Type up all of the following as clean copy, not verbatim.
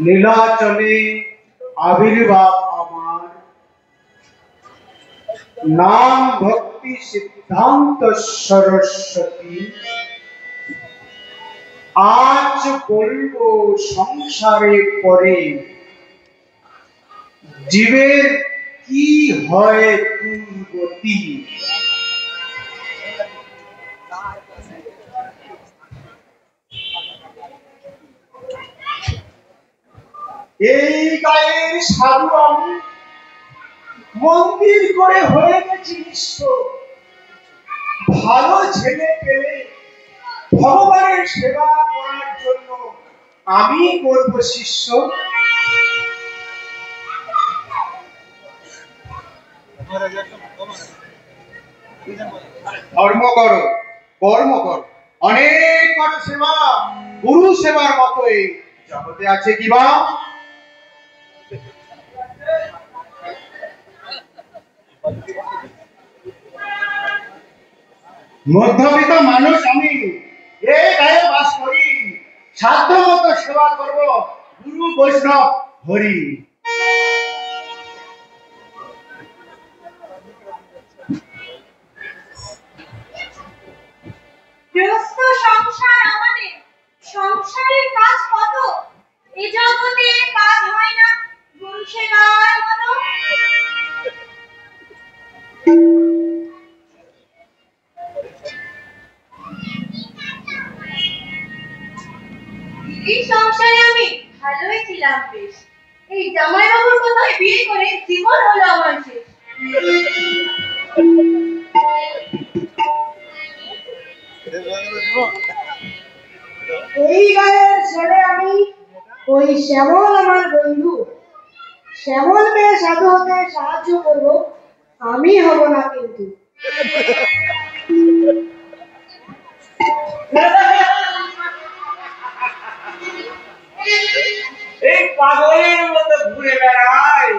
নীলাচলে আবির্ভাব আমার, নাম ভক্তি সিদ্ধান্ত সরস্বতী। আজ বলবো সংসারে পরে জীবের কি হয় দুর্গতি। এই গায়ের সাধু আমি মন্দির করে হয়ে গেছি নিঃস্ব। ভালো ছেলে পেলে ভগবানের সেবা করার জন্য আমি করব শিষ্য। ধর্ম করো, কর্ম করো, অনেক করো সেবা, গুরু সেবার মতো এই জগতে আছে কি বা? মধ্যবিত্ত মানুষ আমি, এই গায়ে বাস করি, সাধ্য মতো সেবা করব গুরু বৈষ্ণব হরি। গৃহস্থ সংসার আমাদের, সংসারের কাজ কত, এ জগতে কাজ হয় না গুণ সেবার মতো। এই সংসারে আমি ভালোই ছিলাম বেশ, এই জামাইবাবুর কথায় বিয়ে করে জীবন হলো আমার শেষ। এই গায়ের ছেলে আমি, ওই শ্যামল আমার বন্ধু। শ্যামল মেয়ে সাধু হতে সাহায্য করব, আমি হব না কিন্তু। এই পাগলের মতো ঘুরে বেড়াই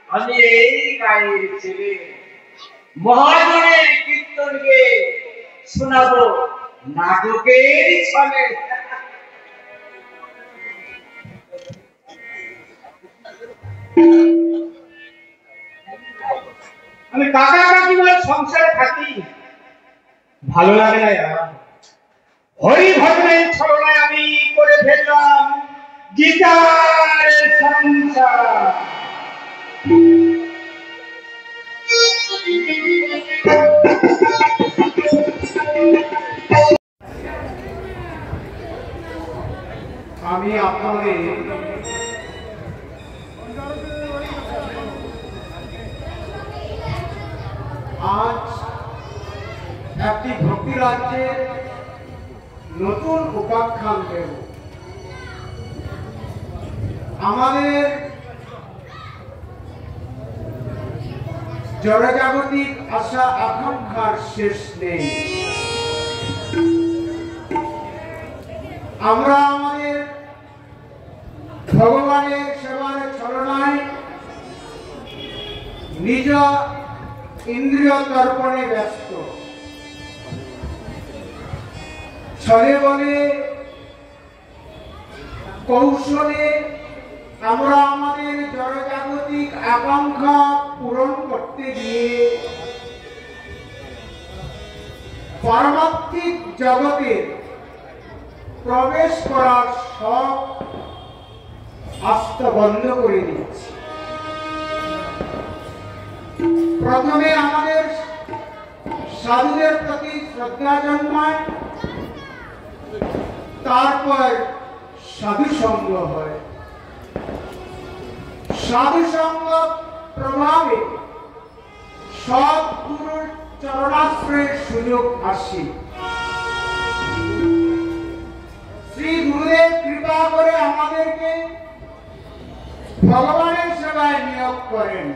আমি এই গায়ের ছেলে। মহাজনের কীর্তনকে শোনাবো নাটকের ছলে। আমি কাকা কাকিমার সংসারে থাকি, ভালো লাগে না। হরি ভজনের ছলনায় আমি করে ফেললাম গীতার সংসার। আমি আপনাদের আজ একটি ভক্তি রাজ্যের নতুন উপাখ্যান দেব। আমাদের জড়জাগতিক আশা আকাঙ্ক্ষার শেষ নেই। আমরা আমাদের ভগবানের সেবার ছলনায় নিজ ইন্দ্রিয় তর্পণে ব্যস্ত। ছলে বলে কৌশলে আমরা আমাদের জড়জাগতিক আকাঙ্ক্ষা পূরণ করতে গিয়ে পারমার্থিক জগতে প্রবেশ করার সব আস্থা বন্ধ করে দিচ্ছি। প্রথমে আমাদের সাধুদের প্রতি শ্রদ্ধা জন্মায়, তারপর সাধু সঙ্গ হয়। সাধু সঙ্গ প্রভাবে সব গুরুর চরণাশ্রয়ের সুযোগ আসে। শ্রী গুরুদেব কৃপা করে আমাদেরকে ভগবানের সেবায় নিয়োগ করেন।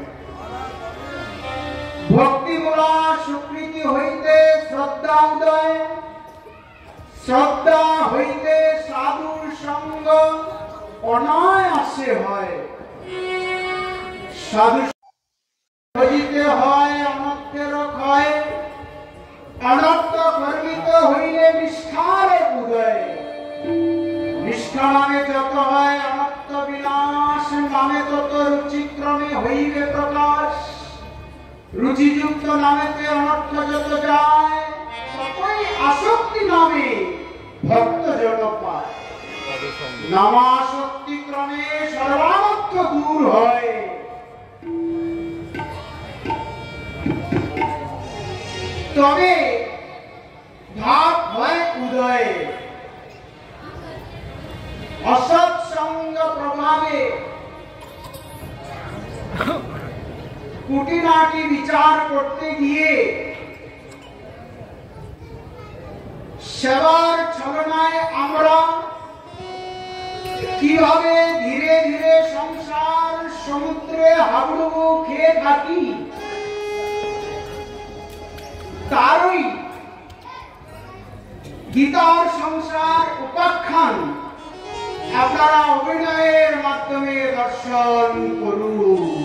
ভক্তিমূলা স্বীকৃতি হইতে শ্রদ্ধা উদয়, শ্রদ্ধা হইতে সাধুর সঙ্গ অনায়াসে হয়। সাধু হইতে হয় অনর্থের ক্ষয়, অনর্থ কর্মিত হইলে নিষ্ঠার উদয়। নিষ্ঠা নামে যত হয় অনর্থ বিনাশ, নামে তত রুচিক্রমে হইবে প্রকাশ। রুচিযুক্ত নামেতে অনর্থ যত যায়, ততই আসক্তি নামে ভক্ত জন পায়। নামাসক্তি ক্রমে সর্বানর্থ দূর হয়। তবে ভাব হয় উদয়ে। অসৎসঙ্গ প্রভাবে কুটিনাটি বিচার করতে গিয়ে সেবার ছলনায় আমরা কিভাবে ধীরে ধীরে সংসার সমুদ্রে হাবুডুবু খেয়ে থাকি, তারই গীতার সংসার উপাখ্যান আপনারা অভিনয়ের মাধ্যমে দর্শন করুন।